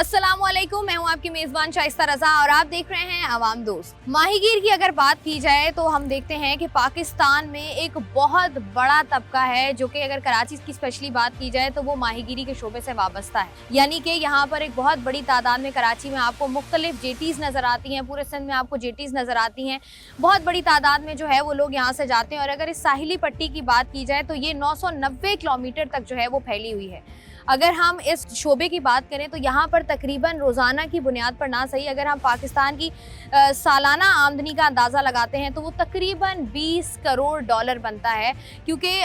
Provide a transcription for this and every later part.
अस्सलामुअलैकुम, मैं हूं आपकी मेज़बान शाइस्ता रज़ा और आप देख रहे हैं आवाम दोस्त। माहीगीर की अगर बात की जाए तो हम देखते हैं कि पाकिस्तान में एक बहुत बड़ा तबका है जो कि अगर कराची की स्पेशली बात की जाए तो वो माहीगीरी के शोबे से वाबस्ता है। यानी कि यहाँ पर एक बहुत बड़ी तादाद में कराची में आपको मुख्तलिफ जेटीज़ नज़र आती हैं, पूरे सिंध में आपको जेटीज़ नज़र आती हैं। बहुत बड़ी तादाद में जो है वो लोग यहाँ से जाते हैं और अगर इस साहिली पट्टी की बात की जाए तो ये 990 किलोमीटर तक जो है वो फैली हुई है। अगर हम इस शोबे की बात करें तो यहाँ पर तकरीबन रोज़ाना की बुनियाद पर ना सही, अगर हम पाकिस्तान की सालाना आमदनी का अंदाज़ा लगाते हैं तो वो तकरीबन 20 करोड़ डॉलर बनता है। क्योंकि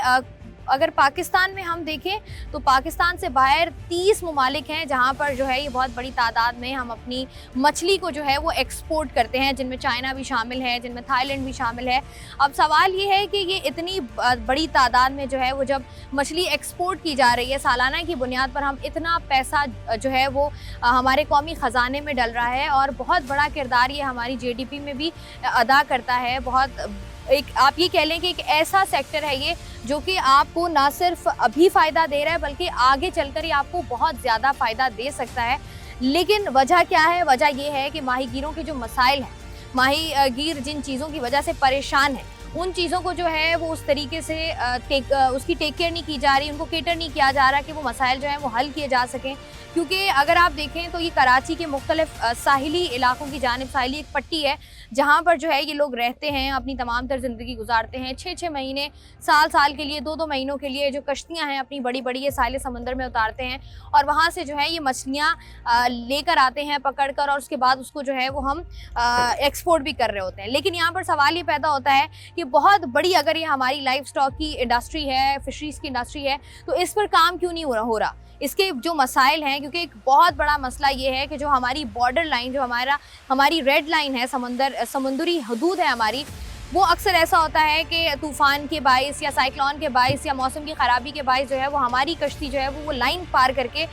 अगर पाकिस्तान में हम देखें तो पाकिस्तान से बाहर 30 ममालिक हैं जहाँ पर जो है ये बहुत बड़ी तादाद में हम अपनी मछली को जो है वो एक्सपोर्ट करते हैं, जिनमें चाइना भी शामिल है, जिनमें थाईलैंड भी शामिल है। अब सवाल ये है कि ये इतनी बड़ी तादाद में जो है वो जब मछली एक्सपोर्ट की जा रही है, सालाना की बुनियाद पर हम इतना पैसा जो है वो हमारे कौमी ख़जाने में डल रहा है और बहुत बड़ा किरदार ये हमारी GDP में भी अदा करता है। बहुत एक आप ये कह लें कि एक ऐसा सेक्टर है ये जो कि आपको ना सिर्फ अभी फ़ायदा दे रहा है बल्कि आगे चलकर ही आपको बहुत ज़्यादा फ़ायदा दे सकता है। लेकिन वजह क्या है? वजह ये है कि माहीगीरों के जो मसाइल हैं, माहीगीर जिन चीज़ों की वजह से परेशान है उन चीज़ों को जो है वो उस तरीके से उसकी टेक केयर नहीं की जा रही, उनको केटर नहीं किया जा रहा कि वो मसाइल जो हैं वो हल किए जा सकें। क्योंकि अगर आप देखें तो ये कराची के मुख्तलिफ साहिली इलाकों की जानिब साहिली एक पट्टी है जहाँ पर जो है ये लोग रहते हैं, अपनी तमाम तर ज़िंदगी गुजारते हैं। 6-6 महीने, साल के लिए, 2-2 महीनों के लिए जो कश्तियाँ हैं अपनी बड़ी बड़ी ये साहिल समंदर में उतारते हैं और वहाँ से जो है ये मछलियाँ लेकर आते हैं पकड़ कर और उसके बाद उसको जो है वो हम एक्सपोर्ट भी कर रहे होते हैं। लेकिन यहाँ पर सवाल ये पैदा होता है कि बहुत बड़ी अगर ये हमारी लाइफ स्टॉक की इंडस्ट्री है, फिशरीज़ की इंडस्ट्री है, तो इस पर काम क्यों नहीं हो रहा? इसके जो मसाइल हैं, क्योंकि एक बहुत बड़ा मसला ये है कि जो हमारी बॉर्डर लाइन, जो हमारी रेड लाइन है, समुंदरी हदूद है हमारी, वो अक्सर ऐसा होता है कि तूफ़ान के बाइस या साइक्लोन के बाइस या मौसम की ख़राबी के बाइस जो है वो हमारी कश्ती जो है वो लाइन पार करके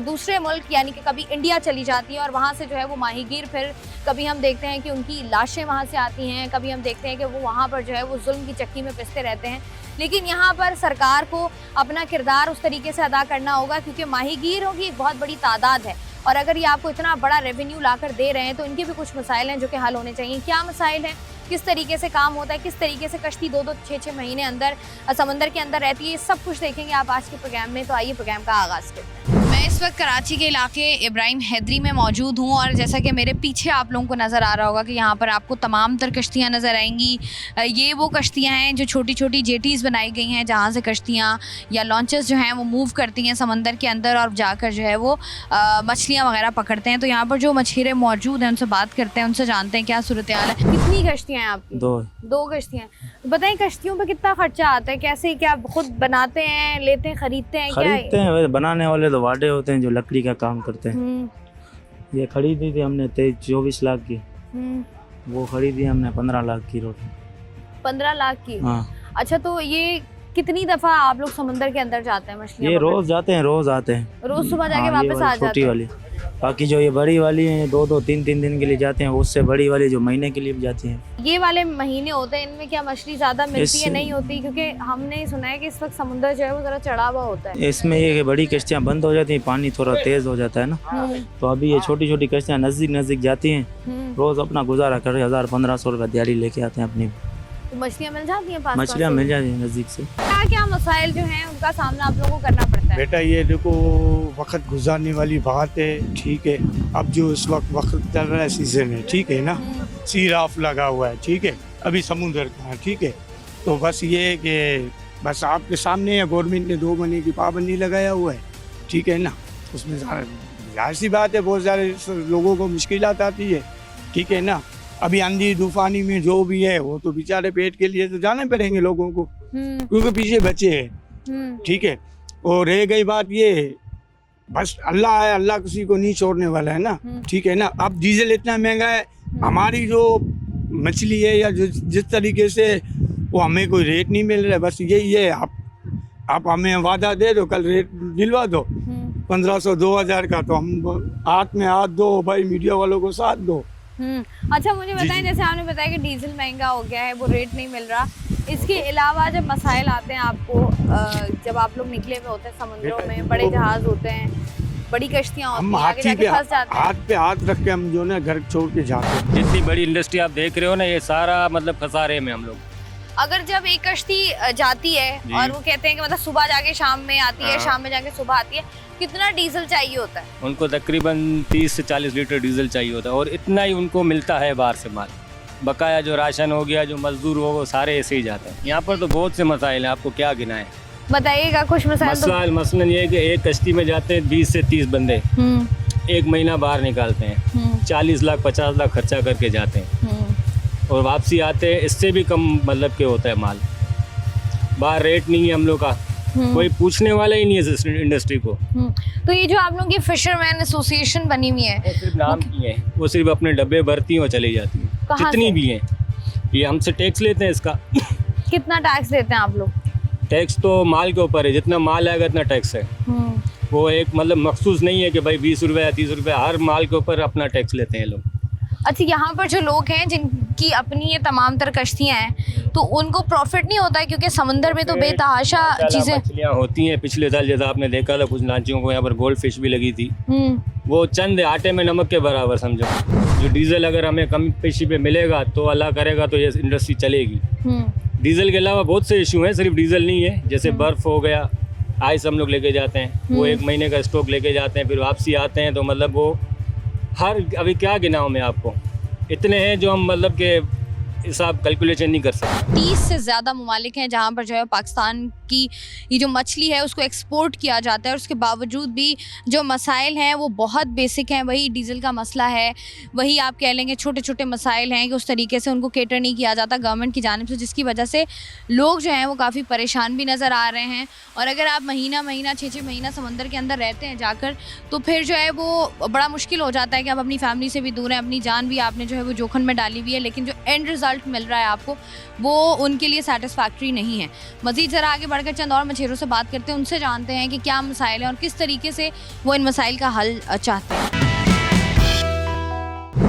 दूसरे मुल्क यानी कि कभी इंडिया चली जाती है और वहाँ से जो है वो माहीगीर फिर कभी हम देखते हैं कि उनकी लाशें वहाँ से आती हैं, कभी हम देखते हैं कि वो वहाँ पर जो है वो जुल्म की चक्की में पिसते रहते हैं। लेकिन यहाँ पर सरकार को अपना किरदार उस तरीके से अदा करना होगा क्योंकि माहीगीरों की एक बहुत बड़ी तादाद है और अगर ये आपको इतना बड़ा रेवेन्यू लाकर दे रहे हैं तो इनके भी कुछ मसाइल हैं जो कि हल होने चाहिए। क्या मसाइल हैं, किस तरीके से काम होता है, किस तरीके से कश्ती 2-2, 6-6 महीने अंदर समंदर के अंदर रहती है, ये सब कुछ देखेंगे आप आज के प्रोग्राम में। तो आइए प्रोग्राम का आगाज़ करते हैं। मैं इस वक्त कराची के इलाके इब्राहिम हैदरी में मौजूद हूँ और जैसा कि मेरे पीछे आप लोगों को नज़र आ रहा होगा कि यहाँ पर आपको तमाम तर कश्तियाँ नज़र आएंगी। ये वो कश्तियाँ हैं जो छोटी छोटी जेटीज़ बनाई गई हैं जहाँ से कश्तियाँ या लॉन्चेस जो हैं वो मूव करती हैं समंदर के अंदर और जाकर जो है वो मछलियाँ वगैरह पकड़ते हैं। तो यहाँ पर जो मछिरे मौजूद हैं उनसे बात करते हैं, उनसे जानते हैं क्या सूरत हाल है। कितनी कश्तियाँ हैं आपकी? 2 कश्तियाँ। बताएं कश्तियों पे कितना खर्चा आता है, कैसे, क्या खुद बनाते हैं, लेते हैं, खरीदते हैं? खरीदते हैं, बनाने वाले तो वाडे होते हैं जो लकड़ी का काम करते हैं। ये खरीदी थी हमने 23-24 लाख की, वो खरीदी हमने 15 लाख की रोटी। 15 लाख की? हाँ। अच्छा, तो ये कितनी दफा आप लोग समंदर के अंदर जाते हैं मछलियाँ? ये रोज जाते हैं, रोज आते हैं, रोज सुबह जाके वापस आ जाते हैं। छोटी वाली, बाकी जो ये बड़ी वाली है 2-2, 3-3 दिन के लिए जाते हैं, उससे बड़ी वाली जो महीने के लिए भी जाती है। ये वाले महीने होते हैं, इनमें क्या मछली ज्यादा मिलती है? नहीं होती, क्योंकि हमने सुना है कि इस वक्त समुद्र जो है वो जरा चढ़ा हुआ होता है। इसमें ये बड़ी कश्तियाँ बंद हो जाती हैं, पानी थोड़ा तेज हो जाता है ना, तो अभी ये छोटी छोटी कश्तियाँ नजदीक जाती हैं, रोज अपना गुजारा कर 1000-1500 रुपये दिहाड़ी लेके आते हैं अपनी। तो मछलियाँ मिल जाती हैं? मछलियाँ मिल जाती हैं नज़दीक से। क्या मसाइल जो हैं उनका सामना आप लोगों को करना पड़ता है? बेटा ये देखो, वक्त गुजारने वाली बात है, ठीक है। अब जो इस वक्त चल रहा है सीजन है, ठीक है ना, सीराफ लगा हुआ है, ठीक है, अभी समुद्र का, ठीक है। तो बस ये है कि बस आपके सामने है, गवर्नमेंट ने 2 महीने की पाबंदी लगाया हुआ है, ठीक है ना। उसमें जाहिर सी बात है बहुत सारे लोगों को मुश्किलात आती है, ठीक है ना। अभी आंधी तूफानी में जो भी है वो तो बेचारे पेट के लिए तो जाने पड़ेंगे लोगों को, क्योंकि पीछे बच्चे हैं, ठीक है। और रह गई बात ये, बस अल्लाह है, अल्लाह किसी को नहीं छोड़ने वाला है ना, ठीक है ना। अब डीजल इतना महंगा है, हमारी जो मछली है या जो जिस तरीके से वो हमें कोई रेट नहीं मिल रहा है, बस यही है, आप हमें वादा दे दो, कल रेट दिलवा दो 1500-2000 का, तो हम हाथ में हाथ दो भाई, मीडिया वालों को साथ दो। अच्छा, मुझे बताएं, जैसे आपने बताया कि डीजल महंगा हो गया है, वो रेट नहीं मिल रहा, इसके अलावा जब मसाइल आते हैं आपको, जब आप लोग निकले हुए होते हैं समुद्रों में, बड़े जहाज होते हैं, बड़ी कश्तियां होती हम हैं, आगे हाथी जाके पे फंस जाते हैं। हाथ पे हाथ रख के हम जो ना घर छोड़ के जाते हैं। जितनी बड़ी इंडस्ट्री आप देख रहे हो ना, ये सारा मतलब खसारे में हम लोग। अगर जब एक कश्ती जाती है जी। और वो कहते हैं कि मतलब सुबह जाके शाम में आती है, हाँ। शाम में जाके सुबह आती है, कितना डीजल चाहिए होता है? उनको तकरीबन 30 से 40 लीटर डीजल चाहिए होता है और इतना ही उनको मिलता है बाहर से माल। बकाया जो राशन हो गया, जो मजदूर हो, वो सारे ऐसे ही जाते हैं। यहाँ पर तो बहुत से मसाइल हैं, आपको क्या गिनाएं। बताइएगा कुछ मसाइल तो। मसलन ये है कि एक कश्ती में जाते हैं 20 से 30 बंदे, एक महीना बाहर निकालते हैं, 40 लाख 50 लाख खर्चा करके जाते हैं और वापसी आते हैं इससे भी कम मतलब के होता है माल। बाहर रेट नहीं है हम लोग का, कोई पूछने वाला ही नहीं है इस इंडस्ट्री को। तो ये जो आप लोगों की फिशरमैन एसोसिएशन बनी हुई है, वो सिर्फ नाम की है, वो सिर्फ अपने डब्बे भरती हैं और चली जाती हैं। कहाँ जितनी से? भी हैं, ये हमसे टैक्स लेते हैं इसका। कितना टैक्स देते हैं आप लोग? टैक्स तो माल के ऊपर है, जितना माल आएगा इतना टैक्स है। वो एक मतलब मखसूस नहीं है कि भाई 20 रुपये या 30 रुपये, हर माल के ऊपर अपना टैक्स लेते हैं लोग। अच्छा, यहाँ पर जो लोग हैं जिनकी अपनी ये तमाम तर कश्तियाँ हैं, तो उनको प्रॉफिट नहीं होता है क्योंकि समंदर में तो बेतहाशा चीज़ें। मछलियाँ होती हैं। पिछले साल जैसा आपने देखा था, कुछ लांचियों को यहाँ पर गोल्ड फिश भी लगी थी। वो चंद आटे में नमक के बराबर समझो। जो डीजल अगर हमें कम पेशी पे मिलेगा तो अल्लाह करेगा तो ये इंडस्ट्री चलेगी। डीजल के अलावा बहुत से इशू हैं, सिर्फ डीजल नहीं है। जैसे बर्फ़ हो गया, आइस हम लोग लेके जाते हैं, वो 1 महीने का स्टॉक लेके जाते हैं, फिर वापसी आते हैं तो मतलब वो हर अभी क्या गिनाऊं मैं आपको, इतने हैं जो हम मतलब के हिसाब कैलकुलेशन नहीं कर सकते। 30 से ज़्यादा ममालिक हैं जहाँ पर जो है पाकिस्तान की ये जो मछली है उसको एक्सपोर्ट किया जाता है, और उसके बावजूद भी जो मसाइल हैं वो बहुत बेसिक हैं। वही डीज़ल का मसला है, वही आप कह लेंगे छोटे छोटे मसाइल हैं कि उस तरीके से उनको केटर नहीं किया जाता गवर्नमेंट की जानिब से, जिसकी वजह से लोग जो हैं वो काफ़ी परेशान भी नज़र आ रहे हैं। और अगर आप महीना 6-6 महीना समंदर के अंदर रहते हैं जाकर, तो फिर जो है वो बड़ा मुश्किल हो जाता है कि आप अपनी फैमिली से भी दूर हैं, अपनी जान भी आपने जो है वो जोखिम में डाली हुई है, लेकिन जो एंड रिजल्ट मिल रहा है आपको वो उनके लिए सेटिस्फैक्ट्री नहीं है। मज़ीद ज़रा आगे बढ़कर चंद और मछेरों से बात करते हैं, उनसे जानते हैं कि क्या मसाइल हैं और किस तरीके से वो इन मसाइल का हल चाहते हैं।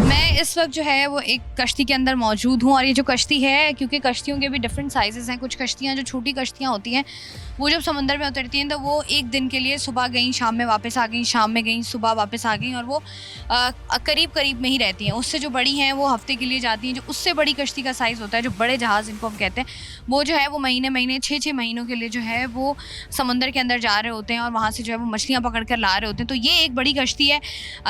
मैं इस वक्त जो है वो एक कश्ती के अंदर मौजूद हूँ, और ये जो कश्ती है, क्योंकि कश्तियों के भी डिफरेंट साइजेस हैं, कुछ कश्तियाँ जो छोटी कश्तियाँ होती हैं वो जब समंदर में उतरती हैं तो वो एक दिन के लिए सुबह गई, शाम में वापस आ गई, शाम में गई, सुबह वापस आ गई, और वो करीब करीब में ही रहती हैं। उससे जो बड़ी हैं वो हफ्ते के लिए जाती हैं। जो उससे बड़ी कश्ती का साइज़ होता है, जो बड़े जहाज़ जिनको हम कहते हैं, वो जो है वो महीने 6-6 महीनों के लिए जो है वो समंदर के अंदर जा रहे होते हैं और वहाँ से जो है वो मछलियाँ पकड़ कर ला रहे होते हैं। तो ये एक बड़ी कश्ती है।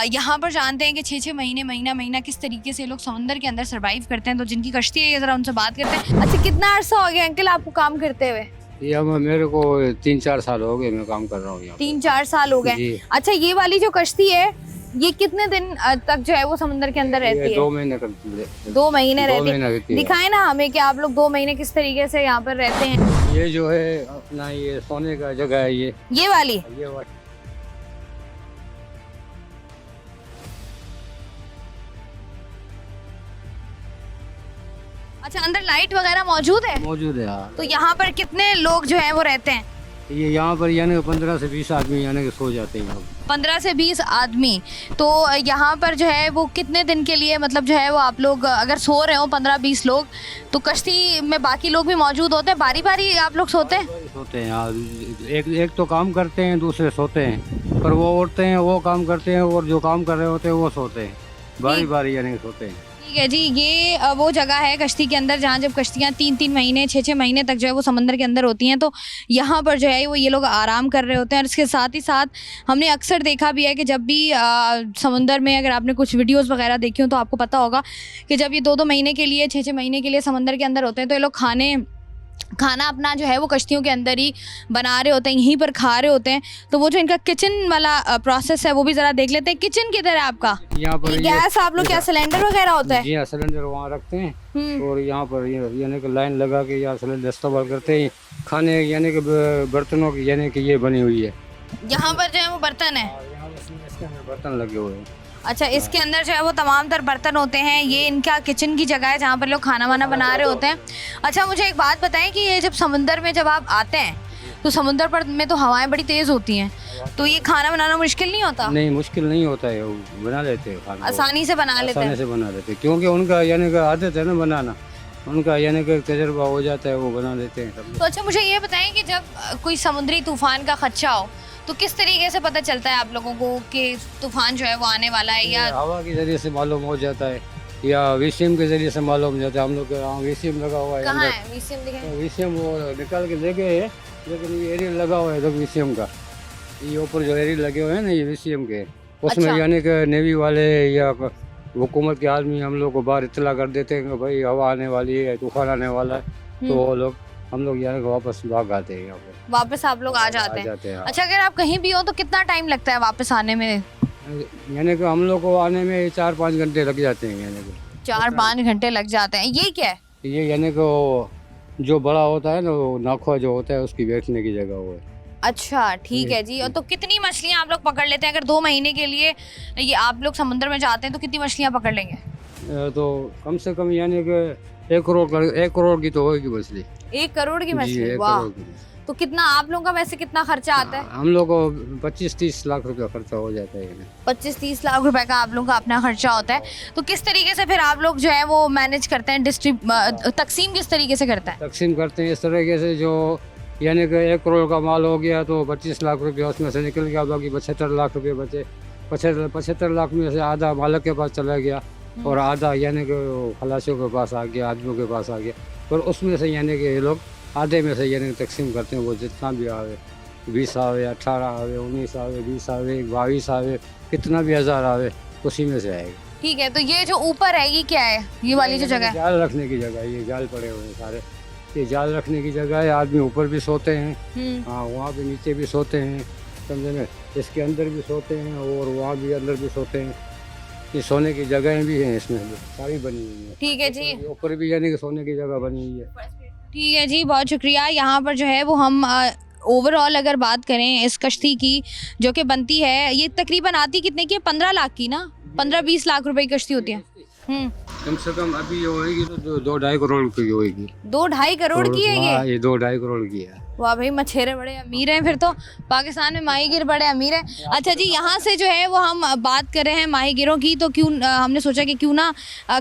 यहाँ पर जानते हैं कि 6-6 महीने, महीना किस तरीके से लोग समंदर के अंदर सर्वाइव करते हैं। तो जिनकी कश्ती है, ये ज़रा उनसे बात करते हैं। अच्छा, कितना अर्सा हो गया अंकल आपको काम करते हुए? ये मेरे को 3-4 साल हो गए, मैं काम कर रहा हूँ यहाँ। 3-4 साल हो गए। अच्छा, ये वाली जो कश्ती है ये कितने दिन तक जो है वो समंदर के अंदर रहती है? 2 महीने करती है। 2 महीने रहती रहती है। है। दिखाए ना हमें कि आप लोग 2 महीने किस तरीके से यहाँ पर रहते हैं। ये जो है अपना ये सोने का जगह है, ये वाली। ये वाली अच्छा, अंदर लाइट वगैरह मौजूद है? मौजूद है यार। तो यहाँ पर कितने लोग जो हैं वो रहते हैं? ये यहाँ पर यानी 15 से 20 आदमी यानी कि सो जाते हैं यहाँ पर। 15 से 20 आदमी। तो यहाँ पर जो है वो कितने दिन के लिए, मतलब जो है वो आप लोग अगर सो रहे हो 15-20 लोग, तो कश्ती में बाकी लोग भी मौजूद होते हैं? बारी बारी आप लोग सोते हैं? सोते हैं यार। एक तो काम करते हैं, दूसरे सोते हैं, पर वो उठते हैं, वो काम करते हैं, और जो काम कर रहे होते हैं वो सोते हैं, बारी बारी यानी सोते हैं। ठीक है जी, ये वो जगह है कश्ती के अंदर जहाँ जब कश्तियाँ 3-3 महीने 6-6 महीने तक जो है वो समंदर के अंदर होती हैं, तो यहाँ पर जो है वो ये लोग आराम कर रहे होते हैं। और इसके साथ ही साथ हमने अक्सर देखा भी है कि जब भी समंदर में, अगर आपने कुछ वीडियोस वगैरह देखी हो तो आपको पता होगा कि जब ये 2-2 महीने के लिए, 6-6 महीने के लिए समंदर के अंदर होते हैं, तो ये लोग खाना अपना जो है वो कश्तियों के अंदर ही बना रहे होते हैं, यहीं पर खा रहे होते हैं। तो वो जो इनका किचन वाला प्रोसेस है वो भी ज़रा देख लेते हैं। किचन किधर है आपका? यहाँ पर गैस आप लोग क्या सिलेंडर वगैरह होता है? जी हाँ, सिलेंडर वहाँ रखते हैं और यहाँ पर यानी कि लाइन लगा के यहाँ सिलेंडर इस्तेमाल करते हैं। खाने यानी कि बर्तनों की यानी कि ये बनी हुई है। यहाँ पर जो है वो बर्तन है? यहाँ इसके अंदर बर्तन लगे हुए हैं। अच्छा, इसके अंदर जो है वो तमाम तर बर्तन होते हैं। ये इनका किचन की जगह है जहाँ पर लोग खाना वाना बना रहे होते हैं। अच्छा, मुझे एक बात बताएं कि ये जब समंदर में जब आप आते हैं तो समंदर पर में तो हवाएं बड़ी तेज़ होती हैं, तो ये खाना बनाना मुश्किल नहीं होता? नहीं, मुश्किल नहीं होता है, वो बना लेते हैं खाना, आसानी से बना लेते आसानी हैं। से बना लेते हैं, क्योंकि उनका यानी कि आदत है ना बनाना, उनका यानी कि तजर्बा हो जाता है, वो बना लेते हैं सब। तो अच्छा, मुझे ये बताएं कि जब कोई समुद्री तूफान का खदशा हो तो किस तरीके से पता चलता है आप लोगों को कि तूफान जो है वो आने वाला है, या हवा के जरिए से मालूम हो जाता है या वीसीएम के जरिए से मालूम हो जाता है। हम लोग के यहाँ वीसीएम लगा हुआ है। कहाँ है वीसीएम दिखाएं? वीसीएम वो निकाल के ले गए हैं, लेकिन ये एरियल लगा हुआ है तो वीसीएम का, ये ऊपर जो एरियल लगे हुए हैं ना, ये वीसीएम के, उसमें अच्छा। यानी कि नेवी वाले या हुकूमत के आदमी हम लोग को बाहर इत्तला कर देते हैं कि भाई हवा आने वाली है, तूफान आने वाला है, तो वो लोग हम लोग यानी कि वापस भाग आते हैं यहाँ पर, वापस आप लोग आ जाते हैं। हाँ। अच्छा, अगर आप कहीं भी हो तो कितना टाइम लगता है वापस आने में? यानी कि हम लोग को आने में 4-5 घंटे लग जाते हैं, यानी कि 4-5 घंटे लग जाते हैं। ये क्या है? ये यानी कि वो जो बड़ा होता है ना, वो नाखवा जो होता है उसकी बैठने की जगह वो है। अच्छा ठीक है जी। और तो कितनी मछलियाँ आप लोग पकड़ लेते हैं? अगर 2 महीने के लिए ये आप लोग समुद्र में जाते हैं तो कितनी मछलियाँ पकड़ लेंगे? तो कम से कम यानी कि 1 करोड़ की तो होगी मछली। 1 करोड़ की जी, मछली? 1 वाह। करोड़ की। तो कितना आप लोगों का वैसे कितना खर्चा आता है? हम लोग को 25-30 लाख रुपया खर्चा हो जाता है। 25-30 लाख रुपए का आप लोगों का अपना खर्चा होता है। तो किस तरीके से फिर आप लोग जो है वो मैनेज करते हैं, तकसीम किस तरीके से करता है? तकसीम करते हैं इस तरीके से, जो यानी कि 1 करोड़ का माल हो गया तो 25 लाख रुपया उसमें से निकल गया, बाकी 75 लाख रुपये बचे। 75 लाख में से आधा मालिक के पास चला गया और आधा यानी कि खलासियों के पास आ गया, आदमियों के पास आ गया। पर उसमें से यानी कि ये लोग आधे में से यानी तकसीम करते हैं, वो जितना भी आवे, 20 आवे, 18 आवे, 19 आवे, 20 आवे, 22 आवे, कितना भी हज़ार आवे, उसी में से आएगा। ठीक है। तो ये जो ऊपर है ये क्या है, ये वाली जो जगह है? जाल रखने की जगह है, ये जाल पड़े हुए हैं सारे, ये जाल रखने की जगह है। आदमी ऊपर भी सोते हैं, हाँ वहाँ पे नीचे भी सोते हैं, समझे ना, इसके अंदर भी सोते हैं और वहाँ भी अंदर भी सोते हैं। ये सोने की जगहें भी हैं इसमें, सारी बनी हुई है। ठीक है जी। ऊपर भी यानी कि सोने की जगह बनी हुई है। ठीक है जी, बहुत शुक्रिया। यहाँ पर जो है वो हम ओवरऑल अगर बात करें इस कश्ती की जो कि बनती है, ये तकरीबन आती कितने की है? 15 लाख की ना, 15-20 लाख रुपए की कश्ती होती है। कम से कम अभी होएगी तो 2-2.5 करोड़ रुपए की होएगी। 2-2.5 करोड़ की है ये? ये 2-2.5 करोड़ की है। वाह भाई, मछेरे बड़े अमीर हैं फिर तो, पाकिस्तान में माहीगीर बड़े अमीर हैं। अच्छा जी, यहाँ से जो है वो हम बात कर रहे हैं माहीगीरों की, तो क्यों हमने सोचा कि क्यों ना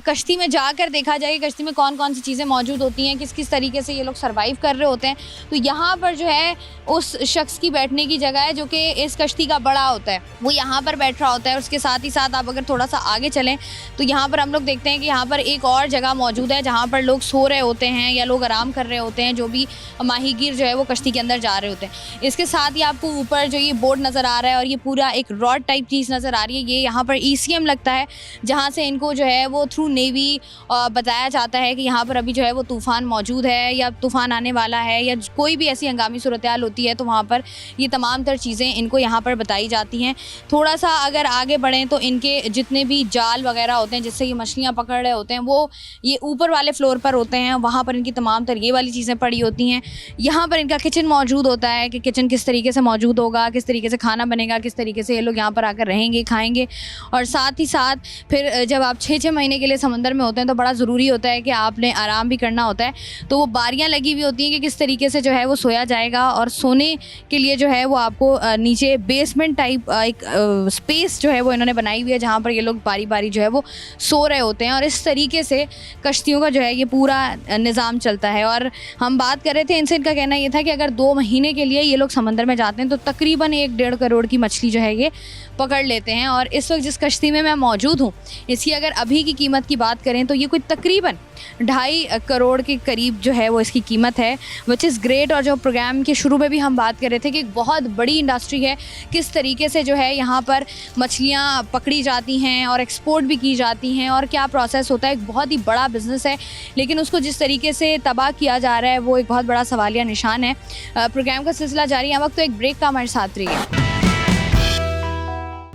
कश्ती में जाकर देखा जाए कि कश्ती में कौन कौन सी चीज़ें मौजूद होती हैं, किस किस तरीके से ये लोग सर्वाइव कर रहे होते हैं। तो यहाँ पर जो है उस शख्स की बैठने की जगह है जो कि इस कश्ती का बड़ा होता है, वो यहाँ पर बैठ रहा होता है। उसके साथ ही साथ आप अगर थोड़ा सा आगे चलें तो यहाँ पर हम लोग देखते हैं कि यहाँ पर एक और जगह मौजूद है जहाँ पर लोग सो रहे होते हैं या लोग आराम कर रहे होते हैं, जो भी माहीगीर जो है वो कश्ती के अंदर जा रहे होते हैं। इसके साथ ही आपको ऊपर जो ये बोर्ड नज़र आ रहा है और ये पूरा एक रॉड टाइप चीज़ नज़र आ रही है, ये यहाँ पर ECM लगता है, जहाँ से इनको जो है वो थ्रू नेवी बताया जाता है कि यहाँ पर अभी जो है वो तूफ़ान मौजूद है या तूफ़ान आने वाला है या कोई भी ऐसी हंगामी सूरत हाल होती है, तो वहाँ पर ये तमाम तर चीज़ें इनको यहाँ पर बताई जाती हैं। थोड़ा सा अगर आगे बढ़ें तो इनके जितने भी जाल वगैरह होते हैं जिससे ये मछलियाँ पकड़ रहे होते हैं, वो ये ऊपर वाले फ्लोर पर होते हैं, वहाँ पर इनकी तमाम तर ये वाली चीज़ें पड़ी होती हैं। यहाँ पर इनका किचन मौजूद होता है कि किचन किस तरीके से मौजूद होगा, किस तरीके से खाना बनेगा, किस तरीके से ये लोग यहाँ पर आकर रहेंगे, खाएंगे। और साथ ही साथ फिर जब आप 6-6 महीने के लिए समंदर में होते हैं तो बड़ा ज़रूरी होता है कि आपने आराम भी करना होता है। तो वो बारियाँ लगी हुई होती हैं कि किस तरीके से जो है वो सोया जाएगा, और सोने के लिए जो है वो आपको नीचे बेसमेंट टाइप एक स्पेस जो है वो इन्होंने बनाई हुई है जहाँ पर ये लोग बारी बारी जो है वो सो रहे होते हैं। और इस तरीके से कश्तियों का जो है ये पूरा निज़ाम चलता है। और हम बात कर रहे थे इनसे, इनका कहना ये था कि अगर 2 महीने के लिए ये लोग समंदर में जाते हैं तो तकरीबन 1-1.5 करोड़ की मछली जो है ये पकड़ लेते हैं। और इस वक्त जिस कश्ती में मैं मौजूद हूँ, इसकी अगर अभी की कीमत की बात करें तो ये कोई तकरीबन 2.5 करोड़ के करीब जो है वो इसकी कीमत है, विच इज़ ग्रेट। और जो प्रोग्राम के शुरू में भी हम बात कर रहे थे कि एक बहुत बड़ी इंडस्ट्री है, किस तरीके से जो है यहाँ पर मछलियाँ पकड़ी जाती हैं और एक्सपोर्ट भी की जाती हैं और क्या प्रोसेस होता है, एक बहुत ही बड़ा बिज़नेस है। लेकिन उसको जिस तरीके से तबाह किया जा रहा है वो एक बहुत बड़ा सवालिया निशान है। प्रोग्राम का सिलसिला जारी है, वक्त तो एक ब्रेक का हमारे साथ रहिए।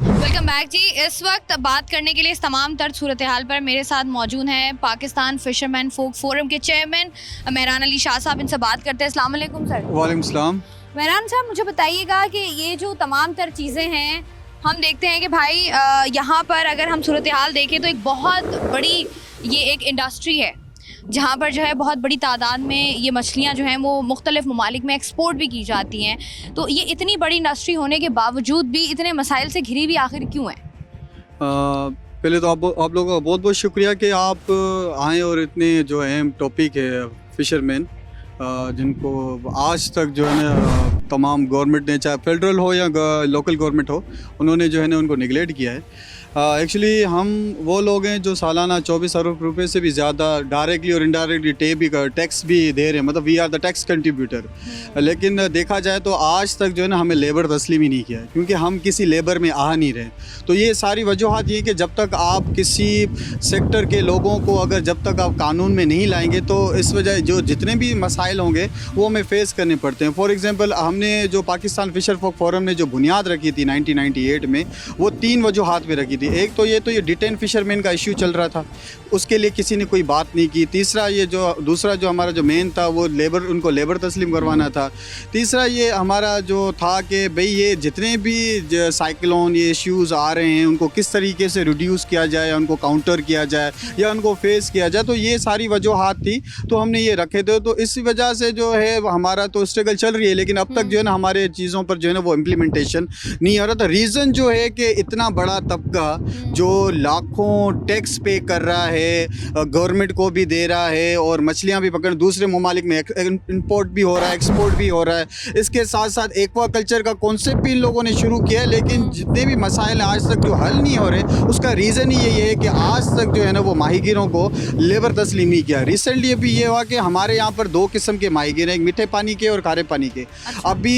वेलकम बैक जी। इस वक्त बात करने के लिए इस तमाम तर सूरत हाल पर मेरे साथ मौजूद हैं पाकिस्तान फिशरमैन फोक फोरम के चेयरमैन मेहरान अली शाह साहब। इनसे बात करते हैं। अस्सलाम वालेकुम सर। वालेकुम सलाम। मेहरान साहब, मुझे बताइएगा कि ये जो तमाम तर चीज़ें हैं, हम देखते हैं कि भाई यहाँ पर अगर हम सूरत हाल देखें तो एक बहुत बड़ी ये एक इंडस्ट्री है जहाँ पर जो है बहुत बड़ी तादाद में ये मछलियाँ जो हैं वो मुख्तलिफ़ ममालिक में एक्सपोर्ट भी की जाती हैं। तो ये इतनी बड़ी इंडस्ट्री होने के बावजूद भी इतने मसाइल से घिरी हुई आखिर क्यों है? पहले तो आप लोगों का बहुत बहुत शुक्रिया कि आप आए और इतने जो अहम टॉपिक है फिशरमैन, जिनको आज तक जो है ना तमाम गवर्नमेंट ने, चाहे फेडरल हो या लोकल गवर्नमेंट हो, उन्होंने जो है ना उनको निगलेक्ट किया है। एक्चुअली हम वो लोग हैं जो सालाना 24 अरब रुपए से भी ज़्यादा डायरेक्टली और इनडायरेक्टली टैक्स भी दे रहे हैं, मतलब we are the tax contributor. लेकिन देखा जाए तो आज तक जो है ना हमें लेबर तस्लीम ही नहीं किया है, क्योंकि हम किसी लेबर में आ नहीं रहे। तो ये सारी वजूहत ये कि जब तक आप किसी सेक्टर के लोगों को अगर जब तक आप कानून में नहीं लाएंगे तो इस वजह जो जितने भी मसाइल होंगे वो हमें फेस करने पड़ते हैं। फॉर एग्जांपल हमने जो पाकिस्तान फिशर folk फोरम ने जो बुनियाद रखी थी 1998 में, वो 3 वजूहत पे रखी थी। एक तो ये डिटेन फिशरमैन का इश्यू चल रहा था, उसके लिए किसी ने कोई बात नहीं की। दूसरा जो हमारा जो मेन था वो उनको लेबर तस्लीम करवाना था। तीसरा ये हमारा जो था कि भाई ये जितने भी साइक्लोन ये इश्यूज़ आ रहे हैं उनको किस तरीके से रिड्यूस किया जाए, उनको काउंटर किया जाए या उनको फेस किया जाए। तो ये सारी वजूहत थी, तो हमने ये रखे थे। तो इसी वजह से जो है हमारा तो स्ट्रगल चल रही है, लेकिन अब तक जो है ना हमारे चीज़ों पर जो है ना वो इम्प्लीमेंटेशन नहीं हो रहा था। रीज़न जो है कि इतना बड़ा तबका जो लाखों टैक्स पे कर रहा है, गवर्नमेंट को भी दे रहा है और मछलियाँ भी पकड़ दूसरे ममालिक में इंपोर्ट भी हो रहा है, एक्सपोर्ट भी हो रहा है। इसके साथ साथ एक्वा कल्चर का कॉन्सेप्ट भी इन लोगों ने शुरू किया है, लेकिन जितने भी मसाइल आज तक जो हल नहीं हो रहे उसका रीज़न ही यही है कि आज तक जो है ना वो माहीगीरों को लेबर तस्लीम नहीं किया। रिसेंटली अभी ये हुआ कि हमारे यहाँ पर 2 किस्म के माहीगीर हैं, एक मीठे पानी के और खारे पानी के। अभी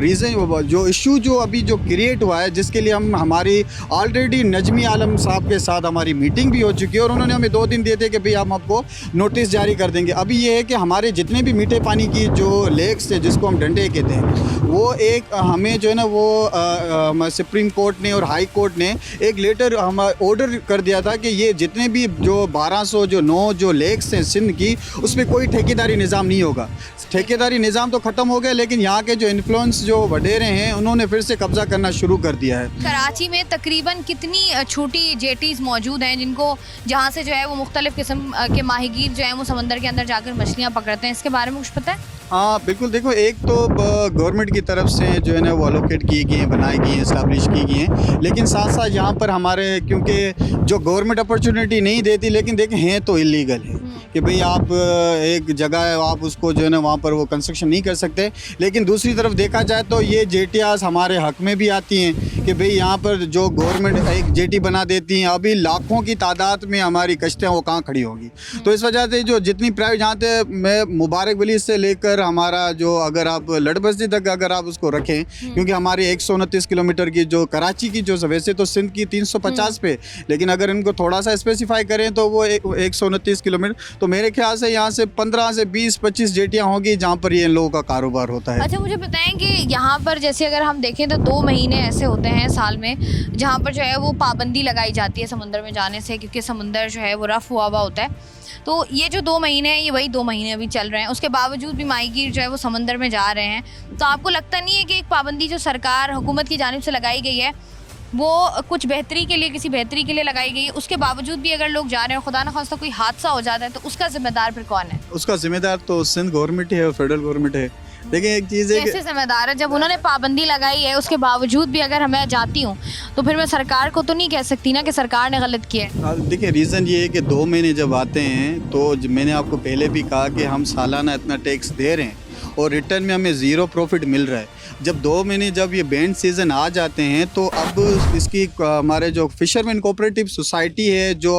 रीज़न जो इशू जो अभी जो क्रिएट हुआ है, जिसके लिए हम हमारी ऑलरेडी नजमी आलम साहब के साथ हमारी मीटिंग भी हो चुकी है और उन्होंने हमें 2 दिन दिए थे कि भाई हम आपको नोटिस जारी कर देंगे। अभी ये है कि हमारे जितने भी मीठे पानी की जो लेक्स है, जिसको हम डंडे कहते हैं, वो एक हमें जो है ना वो सुप्रीम कोर्ट ने और हाई कोर्ट ने एक लेटर हम ऑर्डर कर दिया था कि ये जितने भी जो 1209 जो लेक्स हैं सिंध की, उस पर कोई ठेकेदारी निज़ाम नहीं होगा। ठेकेदारी निज़ाम तो ख़त्म हो गया, लेकिन यहाँ के जो इन्फ्लुएंस जो वडेरे हैं उन्होंने फिर से कब्जा करना शुरू कर दिया है। कराची में तकरीबन कितनी छोटी जेटीज मौजूद हैं जिनको जहाँ से जो है वो मुख्तलिफ किस्म के माहीगीर जो हैं वो समंदर के अंदर जाकर मछलियाँ पकड़ते हैं? इसके बारे में कुछ पता है? हाँ बिल्कुल, देखो एक तो गवर्नमेंट की तरफ से जो है ना वो अलोकेट की गई हैं, बनाई गई हैं, इस्टेब्लिश की गई हैं, लेकिन साथ साथ यहाँ पर हमारे क्योंकि जो गवर्नमेंट अपॉर्चुनिटी नहीं देती, लेकिन देखें हैं तो इलीगल है कि भाई आप एक जगह है आप उसको जो है ना वहाँ पर वो कंस्ट्रक्शन नहीं कर सकते। लेकिन दूसरी तरफ देखा जाए तो ये जेटियास हमारे हक में भी आती हैं कि भाई यहाँ पर जो गवर्नमेंट एक जेटी बना देती हैं, अभी लाखों की तादाद में हमारी कश्तियाँ वो कहाँ खड़ी होगी। तो इस वजह से जो जितनी प्राइवेट जहाँ से मैं मुबारक वली से लेकर हमारा जो अगर आप लड़बस्ती तक अगर आप उसको रखें, क्योंकि हमारी 129 किलोमीटर की जो कराची की जो वैसे तो सिंध की 350 पे, लेकिन अगर इनको थोड़ा सा स्पेसिफाई करें तो वो 129 किलोमीटर, तो मेरे ख्याल से यहाँ से 15 से 20-25 जेटियाँ होंगी जहाँ पर ये इन लोगों का कारोबार होता है। अच्छा, मुझे बताएं कि यहाँ पर जैसे अगर हम देखें तो 2 महीने ऐसे होते हैं साल में जहाँ पर जो है वो पाबंदी लगाई जाती है समुद्र में जाने से, क्योंकि समुद्र जो है वो रफ हुआ होता है। तो ये जो 2 महीने हैं ये वही 2 महीने अभी चल रहे हैं, उसके बावजूद भी माहीगीर जो है वो समंदर में जा रहे हैं। तो आपको लगता नहीं है कि एक पाबंदी जो सरकार हुकूमत की जानिब से लगाई गई है वो कुछ बेहतरी के लिए, किसी बेहतरी के लिए लगाई गई है, उसके बावजूद भी अगर लोग जा रहे हैं, खुदा न खास्ता कोई हादसा हो जाता है तो उसका जिम्मेदार फिर कौन है? उसका जिम्मेदार तो सिंध गवर्नमेंट है और फेडरल गवर्नमेंट है। देखिए एक चीज़ है, कैसे जिम्मेदार है? जब उन्होंने पाबंदी लगाई है उसके बावजूद भी अगर मैं जाती हूँ तो फिर मैं सरकार को तो नहीं कह सकती ना कि सरकार ने गलत किया है। देखिए रीज़न ये है कि 2 महीने जब आते हैं तो मैंने आपको पहले भी कहा कि हम सालाना इतना टैक्स दे रहे हैं और रिटर्न में हमें ज़ीरो प्रॉफिट मिल रहा है। जब 2 महीने जब ये बैंड सीज़न आ जाते हैं तो अब इसकी हमारे जो फिशरमैन कोऑपरेटिव सोसाइटी है जो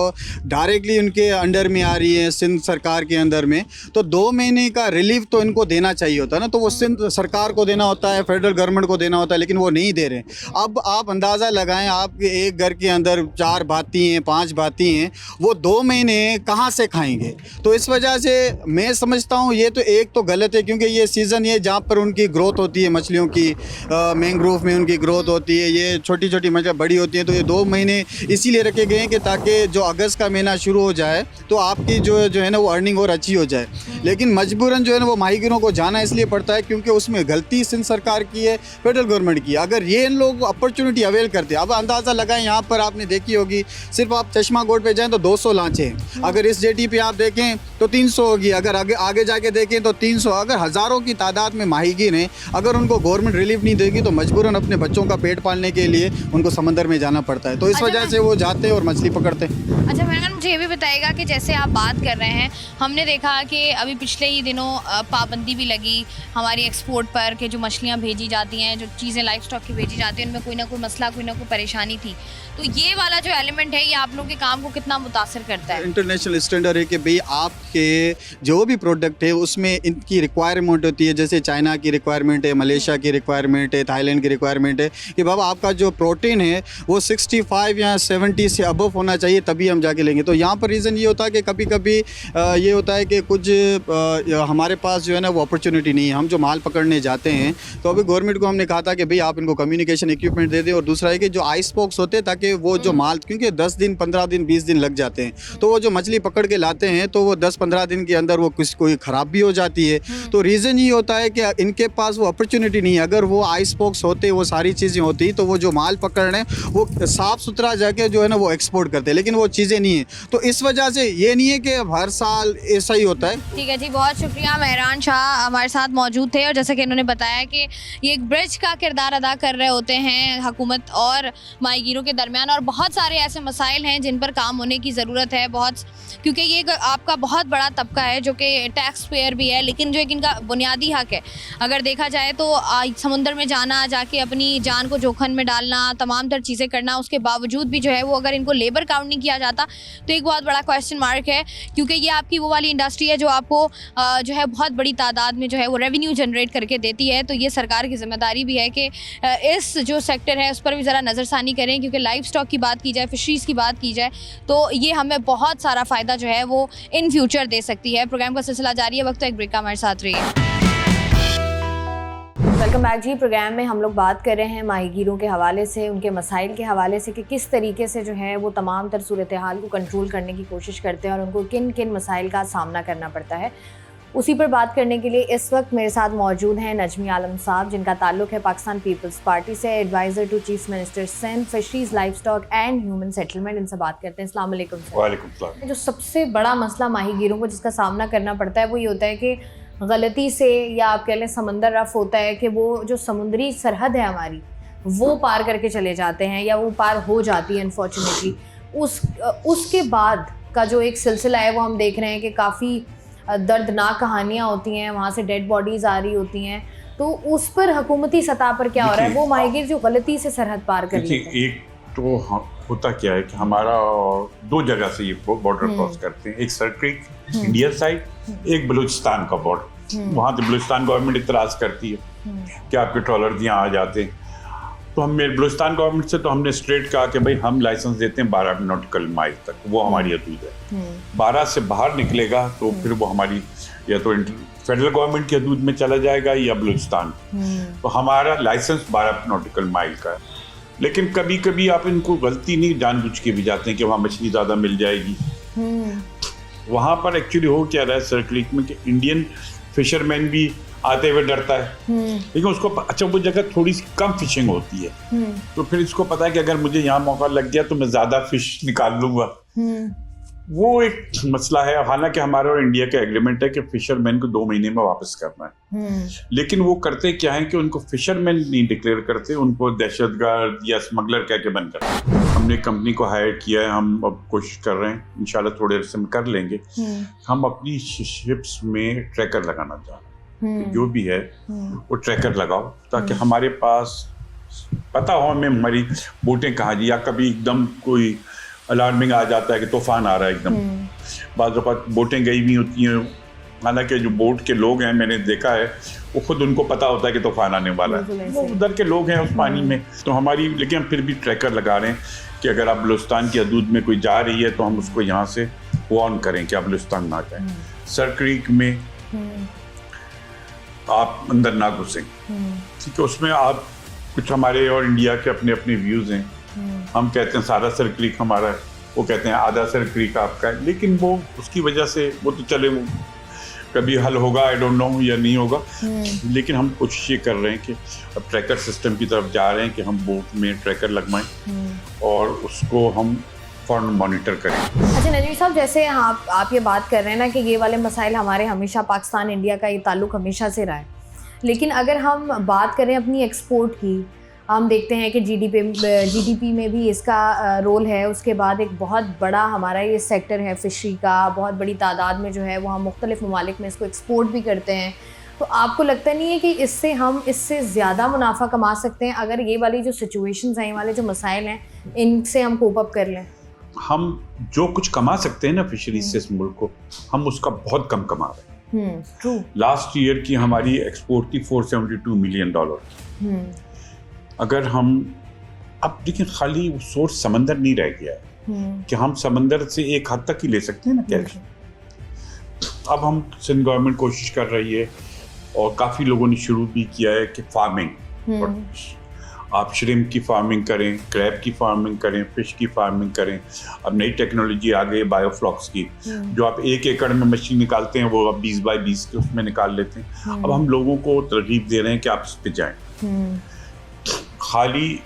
डायरेक्टली उनके अंडर में आ रही है सिंध सरकार के अंदर में, तो 2 महीने का रिलीफ तो इनको देना चाहिए होता है ना, तो वो सिंध सरकार को देना होता है, फेडरल गवर्नमेंट को देना होता है, लेकिन वो नहीं दे रहे। अब आप अंदाज़ा लगाएं, आपके एक घर के अंदर 4 भाती हैं, 5 भाती हैं, वो 2 महीने कहाँ से खाएंगे? तो इस वजह से मैं समझता हूँ ये तो एक तो गलत है, क्योंकि ये सीज़न ये जहाँ पर उनकी ग्रोथ होती है मछलियों की, मैंग्रोव में उनकी ग्रोथ होती है, ये छोटी छोटी मछलियाँ बड़ी होती हैं, तो ये 2 महीने इसीलिए रखे गए हैं कि ताकि जो अगस्त का महीना शुरू हो जाए तो आपकी जो है ना वो अर्निंग और अच्छी हो जाए। लेकिन मजबूरन जो है ना वो माहीगीरों को जाना इसलिए पड़ता है क्योंकि उसमें गलती सिंध सरकार की है, फेडरल गवर्नमेंट की। अगर ये इन लोग अपॉर्चुनिटी अवेल करते, अब अंदाज़ा लगाएं, यहाँ पर आपने देखी होगी सिर्फ आप चश्मा गोड पे जाएँ तो 200 लांचें हैं, अगर इस जेटी पे आप देखें तो 300 होगी, अगर आगे जाके देखें तो 300, अगर हज़ारों हज़ारों की तादाद में माहीगीर हैं, अगर उनको गवर्नमेंट रिलीफ नहीं देगी तो मजबूरन अपने बच्चों का पेट पालने के लिए उनको समंदर में जाना पड़ता है। तो इस वजह से वो जाते हैं और मछली पकड़ते हैं। अच्छा मेहमान, मुझे ये भी बताइएगा कि जैसे आप बात कर रहे हैं, हमने देखा कि अभी पिछले ही दिनों पाबंदी भी लगी हमारी एक्सपोर्ट पर कि जो मछलियाँ भेजी जाती हैं, जो चीज़ें लाइफ स्टॉक की भेजी जाती हैं, उनमें कोई ना कोई मसला, कोई ना कोई परेशानी थी। तो ये वाला जो एलिमेंट है ये आप लोगों के काम को कितना मुतासर करता है? इंटरनेशनल स्टैंडर्ड है कि भाई आपके जो भी प्रोडक्ट है उसमें इनकी रिक्वायरमेंट होती है, जैसे चाइना की रिक्वायरमेंट है, मलेशिया की रिक्वायरमेंट है, थाईलैंड की रिक्वायरमेंट है कि बाबा आपका जो प्रोटीन है वो 65 या 70 से अबव होना चाहिए, तभी हम जाके लेंगे। तो यहाँ पर रीज़न ये होता है कि कभी कभी ये होता है कि कुछ हमारे पास जो है ना वो अपॉर्चुनिटी नहीं है। हम जो माल पकड़ने जाते हैं तो अभी गवर्नमेंट को हमने कहा था कि भाई आप इनको कम्युनिकेशन इक्विपमेंट दे दें, और दूसरा है कि जो आइस बॉक्स होते हैं ताकि वो जो माल, क्योंकि 10 दिन 15 दिन 20 दिन लग जाते हैं, तो वो जो मछली पकड़ के लाते हैं तो वो 10-15 दिन के अंदर वो कोई ख़राब भी हो जाती है। तो रीज़न ये होता है कि इनके पास वो अपॉर्चुनिटी नहीं है। अगर वो आइस बॉक्स होते, वो सारी चीज़ें होती, तो वो जो माल पकड़ रहे हैं वो साफ़ सुथरा जाके जो है ना वो एक्सपोर्ट करते हैं, लेकिन वो चीज़ें नहीं है। तो इस वजह से ये नहीं है कि हर साल ऐसा ही होता है। ठीक है जी, बहुत शुक्रिया। मेहरान शाह हमारे साथ मौजूद थे और जैसे कि इन्होंने बताया कि ये एक ब्रिज का किरदार अदा कर रहे होते हैं हुकूमत और माहीगीरों के दरमियान, और बहुत सारे ऐसे मसाइल हैं जिन पर काम होने की ज़रूरत है बहुत, क्योंकि ये आपका बहुत बड़ा तबका है जो कि टैक्स पेयर भी है, लेकिन जो एक इनका बुनियादी हक है अगर देखा जाए तो समुद्र में जाना, जाके अपनी जान को जोखिम में डालना, तमाम तर चीज़ें करना, उसके बावजूद भी जो है वो अगर इनको लेबर काउंट नहीं किया जाता तो एक बहुत बड़ा क्वेश्चन मार्क है, क्योंकि ये आपकी वो वाली इंडस्ट्री है जो आपको जो है बहुत बड़ी तादाद में जो है वो रेवेन्यू जनरेट करके देती है। तो ये सरकार की जिम्मेदारी भी है कि इस जो सेक्टर है उस पर भी ज़रा नज़रसानी करें, क्योंकि लाइफ स्टॉक की बात की जाए, फिशरीज़ की बात की जाए तो ये हमें बहुत सारा फ़ायदा जो है वो इन फ्यूचर दे सकती है। प्रोग्राम का सिलसिला जारी है, वक्त तो एक ब्रेक का, हमारे साथ रहिए। वेलकम बैक जी। प्रोग्राम में हम लोग बात कर रहे हैं माहीगीरों के हवाले से, उनके मसाइल के हवाले से कि किस तरीके से जो है वो तमाम तर सूरत हाल को कंट्रोल करने की कोशिश करते हैं और उनको किन किन मसाइल का सामना करना पड़ता है। उसी पर बात करने के लिए इस वक्त मेरे साथ मौजूद हैं नजमी आलम साहब, जिनका ताल्लुक है पाकिस्तान पीपल्स पार्टी से, advisor to chief minister Sindh, fisheries, livestock and human settlement. इनसे बात करते हैं। अस्सलाम वालेकुम सर। वालेकुम सलाम। जो सबसे बड़ा मसला माहीगीरों को जिसका सामना करना पड़ता है वो ये होता है कि गलती से, या आप कह लें समंदर रफ होता है कि वो जो समुद्री सरहद है हमारी वो पार करके चले जाते हैं या वो पार हो जाती है अनफॉर्चुनेटली। उसके बाद का जो एक सिलसिला है वो हम देख रहे हैं कि काफ़ी दर्दनाक कहानियाँ होती हैं, वहाँ से डेड बॉडीज़ आ रही होती हैं। तो उस पर हुकूमती सतह पर क्या हो रहा है? वो माहीगीर जो गलती से सरहद पार कर लेते हैं। एक तो होता क्या है कि हमारा 2 जगह से ये बॉर्डर क्रॉस करते हैं, एक सर क्रीक इंडिया साइड, एक बलूचिस्तान का बॉर्डर। वहाँ से बलूचिस्तान गवर्नमेंट इतराज़ करती है कि आपके ट्रॉलर यहाँ आ जाते हैं। तो हम बलूचिस्तान गवर्नमेंट से तो हमने स्ट्रेट कहा कि भाई हम लाइसेंस देते हैं 12 नॉटिकल माइल तक, वो हमारी हदूद है। 12 से बाहर निकलेगा तो फिर वो हमारी या तो फेडरल गवर्नमेंट की हदूद में चला जाएगा या बलूचिस्तान। तो हमारा लाइसेंस 12 नॉटिकल माइल का है, लेकिन कभी कभी आप इनको गलती नहीं जानबूझ के भी जाते हैं कि वहाँ मछली ज़्यादा मिल जाएगी। वहाँ पर एक्चुअली हो क्या रहा है सर क्रीक में कि इंडियन फिशरमैन भी आते हुए डरता है, लेकिन उसको अच्छा वो जगह थोड़ी सी कम फिशिंग होती है, तो फिर इसको पता है कि अगर मुझे यहाँ मौका लग गया तो मैं ज़्यादा फिश निकाल लूँगा। वो एक मसला है। हालांकि हमारा और इंडिया का एग्रीमेंट है कि फिशरमैन को 2 महीने में वापस करना है, लेकिन वो करते क्या है कि उनको फिशरमैन नहीं डिक्लेयर करते, उनको दहशतगर्द या स्मगलर कह के बंद करते हैं। हमने कंपनी को हायर किया है, हम अब कोशिश कर रहे हैं, इंशाल्लाह थोड़े अरसे में कर लेंगे। हम अपनी शिप्स में ट्रैकर लगाना चाहते हैं, जो भी है वो ट्रैकर लगाओ ताकि हमारे पास पता हो हमें हमारी बोटें कहाँ जी, या कभी एकदम कोई अलार्मिंग आ जाता है कि तूफान आ रहा है एकदम। बाज़ औक़ात बोटें गई हुई होती हैं, हालांकि जो बोट के लोग हैं मैंने देखा है वो खुद उनको पता होता है कि तूफान आने वाला है, वो उधर के लोग हैं उस पानी में। तो हमारी, लेकिन हम फिर भी ट्रैकर लगा रहे हैं कि अगर आप बलूचिस्तान की हदूद में कोई जा रही है तो हम उसको यहाँ से वार्न करें कि आप बलूचिस्तान ना जाएं। सर क्रीक में आप अंदर ना घुसें, ठीक है। उसमें आप कुछ हमारे और इंडिया के अपने अपने व्यूज़ हैं। हम कहते हैं सारा सर क्रीक हमारा है, वो कहते हैं आधा सर क्रीक आपका है, लेकिन वो उसकी वजह से वो तो चले, वो कभी हल होगा, आई डोंट नो, या नहीं होगा। लेकिन हम कोशिश ये कर रहे हैं कि अब ट्रैकर सिस्टम की तरफ जा रहे हैं कि हम बोट में ट्रैकर लगवाएं और उसको हम फौरन मॉनिटर करें। अच्छा नजमी साहब, जैसे आप ये बात कर रहे हैं ना कि ये वाले मसाइल हमारे हमेशा पाकिस्तान इंडिया का ये ताल्लुक हमेशा से रहा है, लेकिन अगर हम बात करें अपनी एक्सपोर्ट की, हम देखते हैं कि जीडीपी में भी इसका रोल है। उसके बाद एक बहुत बड़ा हमारा ये सेक्टर है फिशरी का, बहुत बड़ी तादाद में जो है वो हम मुख्तलिफ ममालिक में इसको एक्सपोर्ट भी करते हैं। तो आपको लगता नहीं है कि इससे हम इससे ज़्यादा मुनाफा कमा सकते हैं अगर ये वाली जो सिचुएशंस हैं, ये वाले जो मसाइल हैं, इनसे हम कोप अप कर लें? हम जो कुछ कमा सकते हैं ना फिशरीज से इस मुल्क को, हम उसका बहुत कम कमा रहे हैं। ट्रू। लास्ट ईयर की हमारी एक्सपोर्ट थी $472 मिलियन। अगर हम अब देखिए, खाली सोर्स समंदर नहीं रह गया है कि हम समंदर से एक हद तक ही ले सकते हैं ना कैश। अब हम सिंध गवर्नमेंट कोशिश कर रही है और काफ़ी लोगों ने शुरू भी किया है कि फार्मिंग, आप श्रिम्प की फार्मिंग करें, क्रैब की फार्मिंग करें, फिश की फार्मिंग करें। अब नई टेक्नोलॉजी आ गई है बायोफ्लॉक्स की, जो आप 1 एकड़ में मछली निकालते हैं वो अब 20 बाई 20 के उसमें निकाल लेते हैं। अब हम लोगों को तरगीब दे रहे हैं कि आप इस पे जाएं। खाली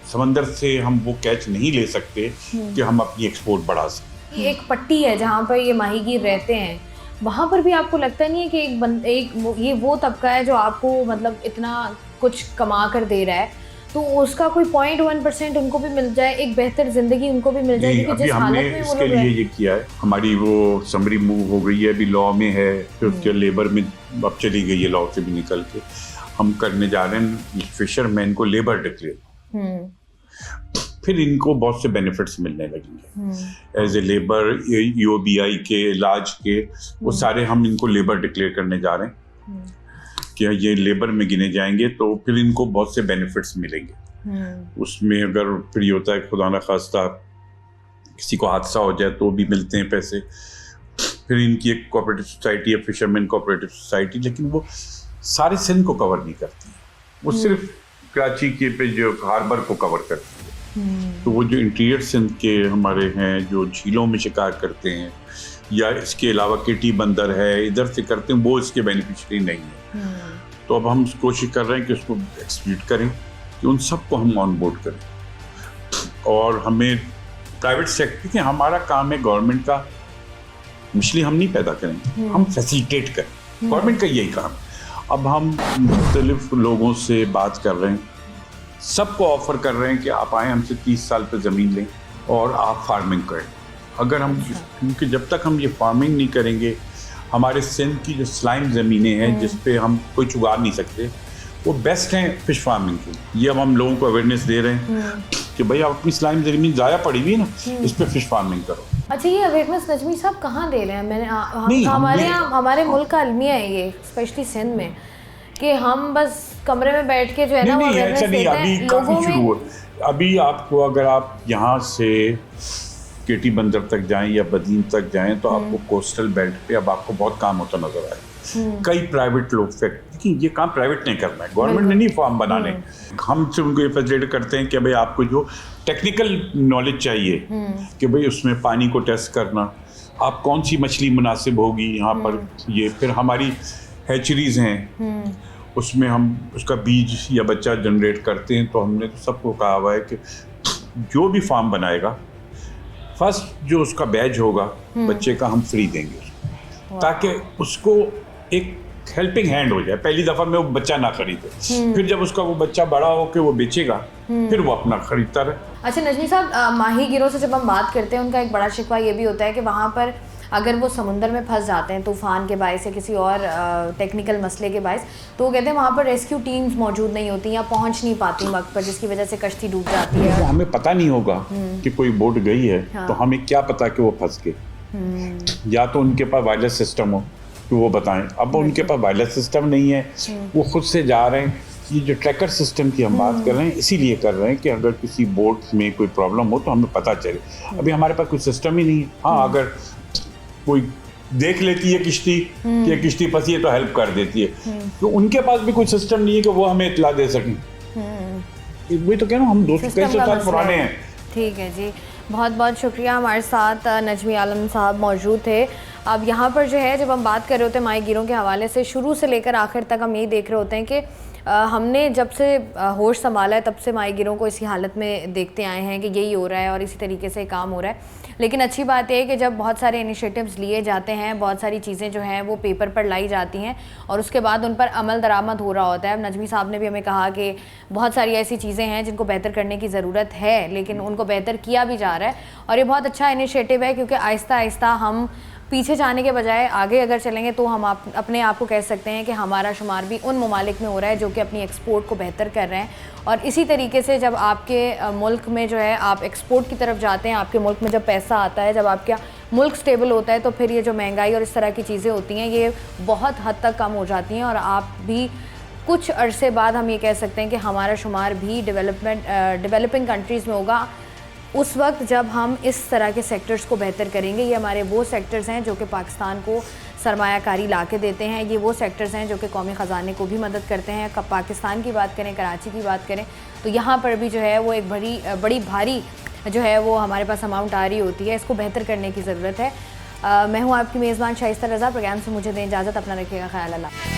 समंदर से हम वो कैच नहीं ले सकते कि हम अपनी एक्सपोर्ट बढ़ा सकें। एक पट्टी है जहाँ पर ये माहीगीर रहते हैं, वहाँ पर भी आपको लगता नहीं है कि ये वो तबका है जो आपको मतलब इतना कुछ कमा कर दे रहा है, तो उसका कोई 0.1% उनको भी मिल जाए, एक बेहतर जिंदगी उनको भी मिल जाए? अभी हमने इसके लिए ये किया है, हमारी वो समरी मूव हो गई है, अभी लॉ में है, फिर उसके लेबर में अब चली गई है, लॉ से भी निकल के हम करने जा रहे हैं फिशरमैन को लेबर डिक्लेयर। फिर इनको बहुत से बेनिफिट्स मिलने लगेंगे एज ए लेबर, EOBI के इलाज के, वो सारे हम इनको लेबर डिक्लेयर करने जा रहे हैं कि ये लेबर में गिने जाएंगे, तो फिर इनको बहुत से बेनिफिट्स मिलेंगे। उसमें अगर फिर ये होता है खुदा न खास्ता किसी को हादसा हो जाए तो भी मिलते हैं पैसे। फिर इनकी एक कोऑपरेटिव सोसाइटी है, फिशरमैन कोऑपरेटिव सोसाइटी, लेकिन वो सारे सिंध को कवर नहीं करती, वो सिर्फ कराची के पे जो हार्बर को कवर करती है। तो वो जो इंटीरियर सिंध के हमारे हैं जो झीलों में शिकार करते हैं या इसके अलावा केटी बंदर है इधर से करते हैं, वो इसके बेनिफिशियरी नहीं है। तो अब हम कोशिश कर रहे हैं कि उसको एक्सप्लॉइट करें, कि उन सबको हम ऑन बोर्ड करें। और हमें प्राइवेट सेक्टर के, हमारा काम है गवर्नमेंट का मछली हम नहीं पैदा करेंगे, हम फैसिलिटेट करें, गवर्नमेंट का यही काम है। अब हम मुख्तलिफ लोगों से बात कर रहे हैं, सबको ऑफर कर रहे हैं कि आप आएँ हमसे 30 साल पे ज़मीन लें और आप फार्मिंग करें। अगर हम, क्योंकि जब तक हम ये फार्मिंग नहीं करेंगे, हमारे सिंध की जो स्लाइम ज़मीनें हैं जिस पे हम कुछ उगा नहीं सकते, वो बेस्ट हैं फिश फार्मिंग की। ये अब हम लोगों को अवेयरनेस दे रहे हैं कि भाई आप अपनी स्लाइम ज़मीन ज़ाया पड़ी हुई है ना, इस पे फिश फार्मिंग करो। अच्छा, ये अवेयरनेस नजमी साहब कहाँ दे रहे हैं? मैंने हमारे मुल्क का अलमिया है ये, स्पेशली सिंध में, कि हम बस कमरे में बैठ के जो है ना वो अवेयरनेस देते हैं लोगों में। अभी आपको अगर आप यहाँ से केटी बंदर तक जाएं या बदीन तक जाएं तो आपको कोस्टल बेल्ट पे अब आपको बहुत काम होता नजर आएगा। कई प्राइवेट लोग लेकिन ये काम प्राइवेट नहीं करना है, गवर्नमेंट ने नहीं फार्म बनाने, हम से उनको ये फैसिलिटेट करते हैं कि भाई आपको जो टेक्निकल नॉलेज चाहिए कि भाई उसमें पानी को टेस्ट करना, आप कौन सी मछली मुनासिब होगी यहाँ पर, ये फिर हमारी हैचरीज हैं उसमें हम उसका बीज या बच्चा जनरेट करते हैं। तो हमने तो सबको कहा हुआ है कि जो भी फार्म बनाएगा फर्स्ट जो उसका बैच होगा बच्चे का हम फ्री देंगे, ताकि उसको एक हेल्पिंग हैंड हो जाए। पहली दफ़ा में वो बच्चा ना खरीदे, फिर जब उसका वो बच्चा बड़ा हो के वो बेचेगा फिर वो अपना खरीदता रहे। अच्छा नजमी साहब, माहीगिरों से जब हम बात करते हैं उनका एक बड़ा शिकवा ये भी होता है कि वहाँ पर अगर वो समुंदर में फंस जाते हैं तूफ़ान के बायस या किसी और टेक्निकल मसले के बायस, तो वो कहते हैं वहाँ पर रेस्क्यू टीम्स मौजूद नहीं होती या पहुँच नहीं पाती वक्त पर, जिसकी वजह से कश्ती डूब जाती है। तो हमें पता नहीं होगा कि कोई बोट गई है, तो हमें क्या पता कि वो फंस गए। या तो उनके पास वायरलेस सिस्टम हो तो वो बताएं। अब उनके पास वायरलेस सिस्टम नहीं है, वो खुद से जा रहे हैं। ये जो ट्रैकर सिस्टम की हम बात कर रहे हैं इसीलिए कर रहे हैं कि अगर किसी बोट में कोई प्रॉब्लम हो तो हमें पता चले। अभी हमारे पास कोई सिस्टम ही नहीं है। हाँ, अगर कोई देख लेती है किश्ती कि किश्ती फंसी है तो हेल्प कर देती है, तो उनके पास भी कोई सिस्टम नहीं है कि वो हमें इत्तला दे सकें। वही तो कह रहा हूँ, हम 200 साल पुराने हैं। ठीक है जी, बहुत बहुत शुक्रिया। हमारे साथ नजमी आलम साहब मौजूद थे अब यहाँ पर जो है जब हम बात कर रहे होते हैं माहीगीरों के हवाले से, शुरू से लेकर आखिर तक हम यही देख रहे होते हैं कि हमने जब से होश संभाला है तब से माहीगीरों को इसी हालत में देखते आए हैं कि यही हो रहा है और इसी तरीके से काम हो रहा है। लेकिन अच्छी बात यह है कि जब बहुत सारे इनिशिएटिव्स लिए जाते हैं, बहुत सारी चीज़ें जो हैं वो पेपर पर लाई जाती हैं और उसके बाद उन पर अमल दरामद हो रहा होता है। नजमी साहब ने भी हमें कहा कि बहुत सारी ऐसी चीज़ें हैं जिनको बेहतर करने की ज़रूरत है, लेकिन उनको बेहतर किया भी जा रहा है और ये बहुत अच्छा इनिशिएटिव है, क्योंकि आहिस्ता आहिस्ता हम पीछे जाने के बजाय आगे अगर चलेंगे तो हम अपने आप को कह सकते हैं कि हमारा शुमार भी उन ममालिक में हो रहा है जो कि अपनी एक्सपोर्ट को बेहतर कर रहे हैं। और इसी तरीके से जब आपके मुल्क में जो है आप एक्सपोर्ट की तरफ जाते हैं, आपके मुल्क में जब पैसा आता है, जब आपका मुल्क स्टेबल होता है, तो फिर ये जो महंगाई और इस तरह की चीज़ें होती हैं ये बहुत हद तक कम हो जाती हैं और आप भी कुछ अरसे बाद हम ये कह सकते हैं कि हमारा शुमार भी डेवलपिंग कंट्रीज़ में होगा उस वक्त जब हम इस तरह के सेक्टर्स को बेहतर करेंगे। ये हमारे वो सेक्टर्स हैं जो कि पाकिस्तान को सरमायाकारी ला के देते हैं, ये वो सेक्टर्स हैं जो कि कौमी ख़जाने को भी मदद करते हैं। कब पाकिस्तान की बात करें, कराची की बात करें, तो यहाँ पर भी जो है वो एक बड़ी भारी जो है वो हमारे पास अमाउंट आ रही होती है। इसको बेहतर करने की ज़रूरत है। मैं हूँ आपकी मेज़बान शाइस्ता रज़ा। प्रोग्राम से मुझे दें इजाज़त। अपना रखिएगा ख्याल। अल्लाह।